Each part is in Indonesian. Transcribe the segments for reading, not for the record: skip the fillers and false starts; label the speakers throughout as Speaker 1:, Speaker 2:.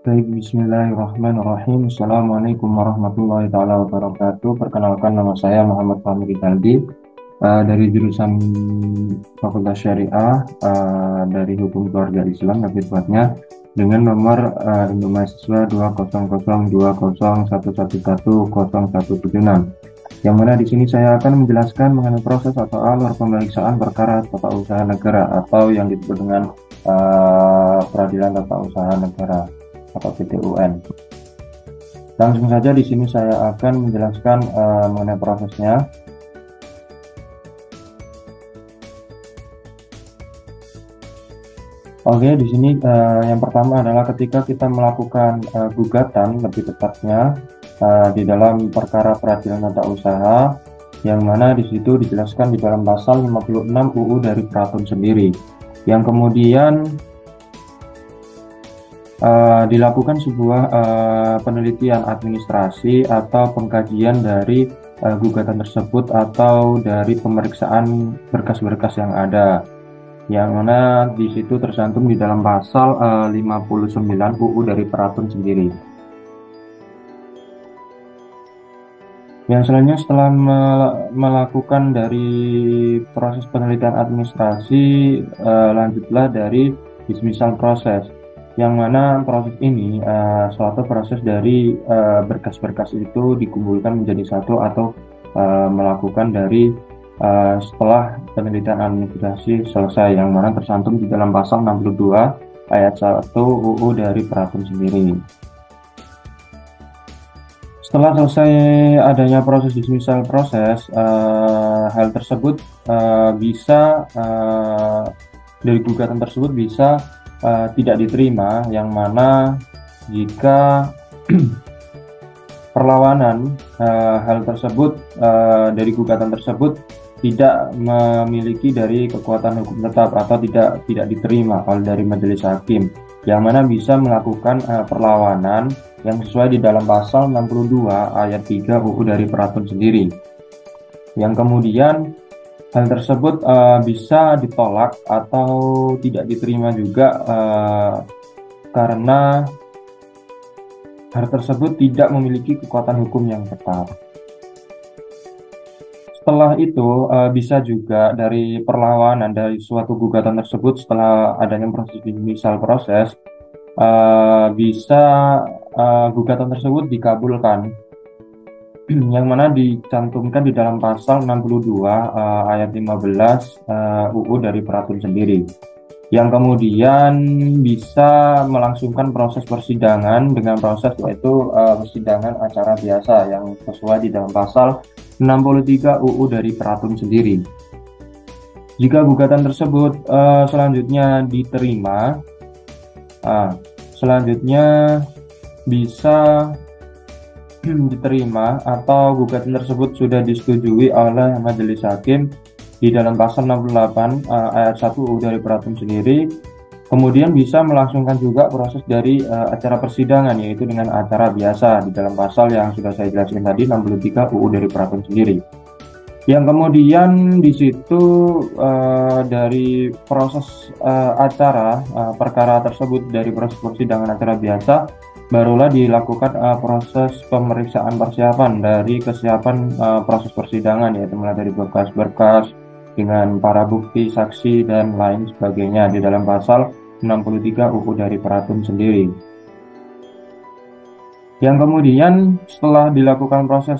Speaker 1: Baik, bismillahirrahmanirrahim. Assalamualaikum warahmatullahi taala wabarakatuh. Perkenalkan, nama saya Muhammad Fahmi Rizaldi, dari jurusan Fakultas Syariah, dari Hukum Keluarga Islam, lebih tepatnya dengan nomor induk mahasiswa 2002011111176, yang mana di sini saya akan menjelaskan mengenai proses atau alur pemeriksaan perkara tata usaha negara atau yang disebut dengan peradilan tata usaha negara atau PT-UN. Langsung saja di sini saya akan menjelaskan mengenai prosesnya. Oke, di sini yang pertama adalah ketika kita melakukan gugatan, lebih tepatnya di dalam perkara peradilan tata usaha, yang mana di situ dijelaskan di dalam pasal 56 UU dari Peratun sendiri, yang kemudian dilakukan sebuah penelitian administrasi atau pengkajian dari gugatan tersebut atau dari pemeriksaan berkas-berkas yang ada, yang mana di situ tercantum di dalam pasal 59 UU dari Peratun sendiri. Yang selanjutnya, setelah melakukan dari proses penelitian administrasi, lanjutlah dari dismissal proses, yang mana proses ini suatu proses dari berkas-berkas itu dikumpulkan menjadi satu atau melakukan dari setelah penelitian administrasi selesai, yang mana tercantum di dalam pasal 62 ayat 1 UU dari Peratun sendiri. Setelah selesai adanya proses dismissal proses, hal tersebut bisa dari gugatan tersebut bisa tidak diterima, yang mana jika perlawanan hal tersebut dari gugatan tersebut tidak memiliki dari kekuatan hukum tetap atau tidak diterima oleh dari majelis hakim, yang mana bisa melakukan perlawanan yang sesuai di dalam pasal 62 ayat 3 UU dari Peratun sendiri, yang kemudian hal tersebut bisa ditolak atau tidak diterima juga karena hal tersebut tidak memiliki kekuatan hukum yang tetap. Setelah itu bisa juga dari perlawanan dari suatu gugatan tersebut setelah adanya proses dismissal proses, bisa gugatan tersebut dikabulkan, yang mana dicantumkan di dalam pasal 62 ayat 15 UU dari Peratun sendiri, yang kemudian bisa melangsungkan proses persidangan dengan proses yaitu persidangan acara biasa yang sesuai di dalam pasal 63 UU dari Peratun sendiri. Jika gugatan tersebut selanjutnya diterima, selanjutnya bisa diterima atau gugatan tersebut sudah disetujui oleh majelis hakim di dalam pasal 68 ayat 1 UU dari Peratun sendiri, kemudian bisa melangsungkan juga proses dari acara persidangan, yaitu dengan acara biasa di dalam pasal yang sudah saya jelaskan tadi 63 UU dari Peratun sendiri. Yang kemudian di situ dari proses acara perkara tersebut, dari proses persidangan acara biasa, barulah dilakukan proses pemeriksaan persiapan dari kesiapan proses persidangan, yaitu mulai dari berkas-berkas dengan para bukti, saksi, dan lain sebagainya di dalam pasal 63 UU dari Peratun sendiri. Yang kemudian setelah dilakukan proses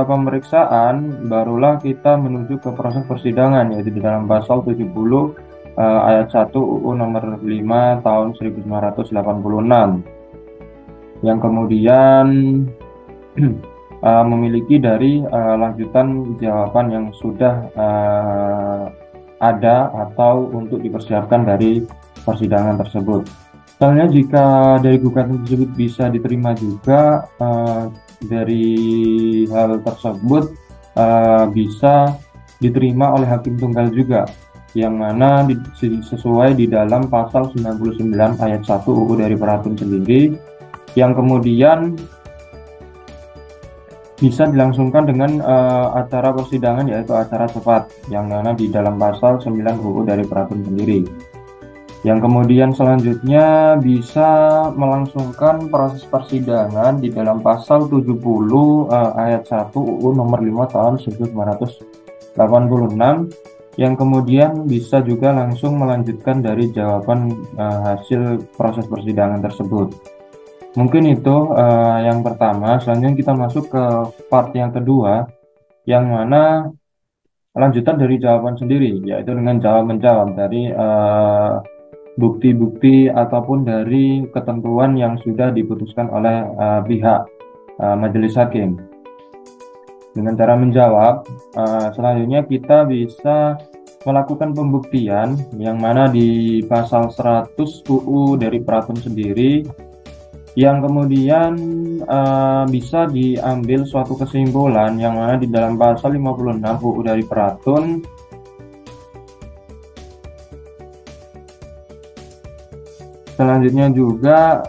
Speaker 1: pemeriksaan, barulah kita menuju ke proses persidangan, yaitu di dalam pasal 70 ayat 1 UU nomor 5 tahun 1986, yang kemudian memiliki dari lanjutan jawaban yang sudah ada atau untuk dipersiapkan dari persidangan tersebut. Misalnya jika dari gugatan tersebut bisa diterima juga, dari hal tersebut bisa diterima oleh hakim tunggal juga, yang mana sesuai di dalam pasal 99 ayat 1 UU dari Peratun sendiri, yang kemudian bisa dilangsungkan dengan acara persidangan, yaitu acara cepat, yang mana di dalam pasal 9 UU dari Peratun sendiri. Yang kemudian selanjutnya bisa melangsungkan proses persidangan di dalam pasal 70 ayat 1 UU nomor 5 tahun 1986, yang kemudian bisa juga langsung melanjutkan dari jawaban hasil proses persidangan tersebut. Mungkin itu yang pertama. Selanjutnya kita masuk ke part yang kedua, yang mana lanjutan dari jawaban sendiri, yaitu dengan jawab-menjawab dari bukti-bukti ataupun dari ketentuan yang sudah diputuskan oleh pihak majelis hakim. Dengan cara menjawab, selanjutnya kita bisa melakukan pembuktian yang mana di pasal 100 UU dari Peratun sendiri, yang kemudian bisa diambil suatu kesimpulan yang mana di dalam pasal 56 UU dari Peratun selanjutnya juga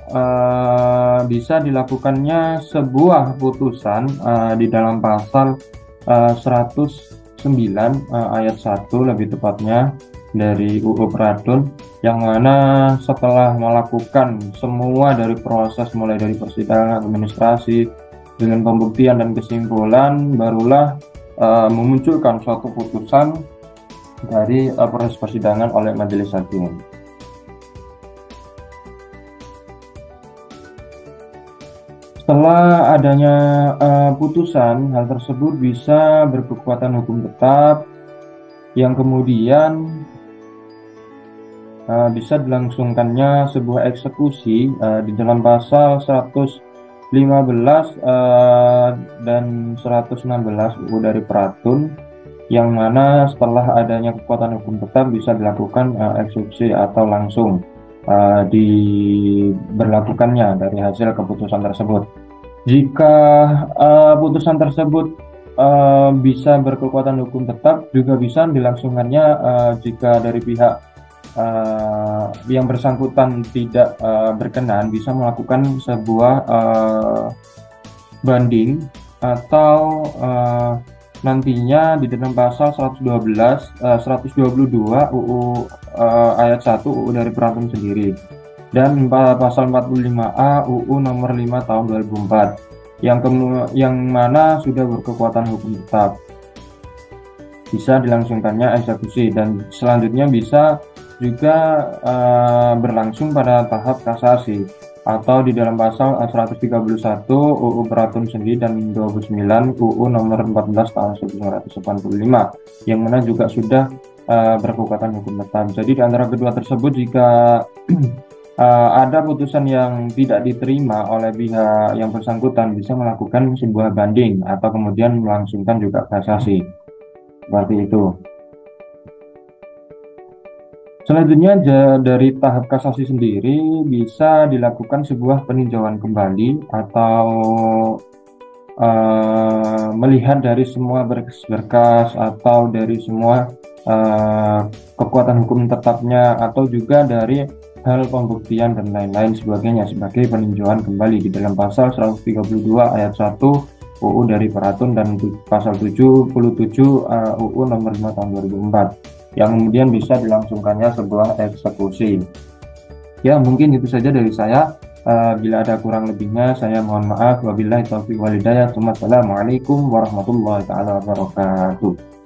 Speaker 1: bisa dilakukannya sebuah putusan di dalam pasal 109 ayat 1 lebih tepatnya dari UU Peratun, yang mana setelah melakukan semua dari proses mulai dari persidangan administrasi dengan pembuktian dan kesimpulan, barulah memunculkan suatu putusan dari proses persidangan oleh majelis hakim. Setelah adanya putusan, hal tersebut bisa berkekuatan hukum tetap, yang kemudian bisa dilangsungkannya sebuah eksekusi di dalam pasal 115 dan 116 UU dari Peratun, yang mana setelah adanya kekuatan hukum tetap bisa dilakukan eksekusi atau langsung diberlakukannya dari hasil keputusan tersebut. Jika putusan tersebut bisa berkekuatan hukum tetap, juga bisa dilangsungkannya jika dari pihak yang bersangkutan tidak berkenan, bisa melakukan sebuah banding atau nantinya di dalam pasal 122 UU ayat 1 UU dari Peratun sendiri, dan pasal 45A UU nomor 5 tahun 2004 yang mana sudah berkekuatan hukum tetap, bisa dilangsungkannya eksekusi, dan selanjutnya bisa juga berlangsung pada tahap kasasi atau di dalam pasal 131 UU Peratun sendiri dan 29 UU nomor 14 tahun 1985, yang mana juga sudah berkekuatan hukum tetap. Jadi di antara kedua tersebut, jika ada putusan yang tidak diterima oleh pihak yang bersangkutan, bisa melakukan sebuah banding atau kemudian melangsungkan juga kasasi. Seperti itu. Selanjutnya dari tahap kasasi sendiri bisa dilakukan sebuah peninjauan kembali atau melihat dari semua berkas-berkas atau dari semua kekuatan hukum tetapnya, atau juga dari hal pembuktian dan lain-lain sebagainya sebagai peninjauan kembali di dalam pasal 132 ayat 1 UU dari Peratun dan pasal 77 UU nomor 5 tahun 2004, yang kemudian bisa dilangsungkannya sebuah eksekusi. Ya, mungkin itu saja dari saya. Bila ada kurang lebihnya, saya mohon maaf. Wabillahi taufiq wal hidayah. Wassalamualaikum warahmatullahi wabarakatuh.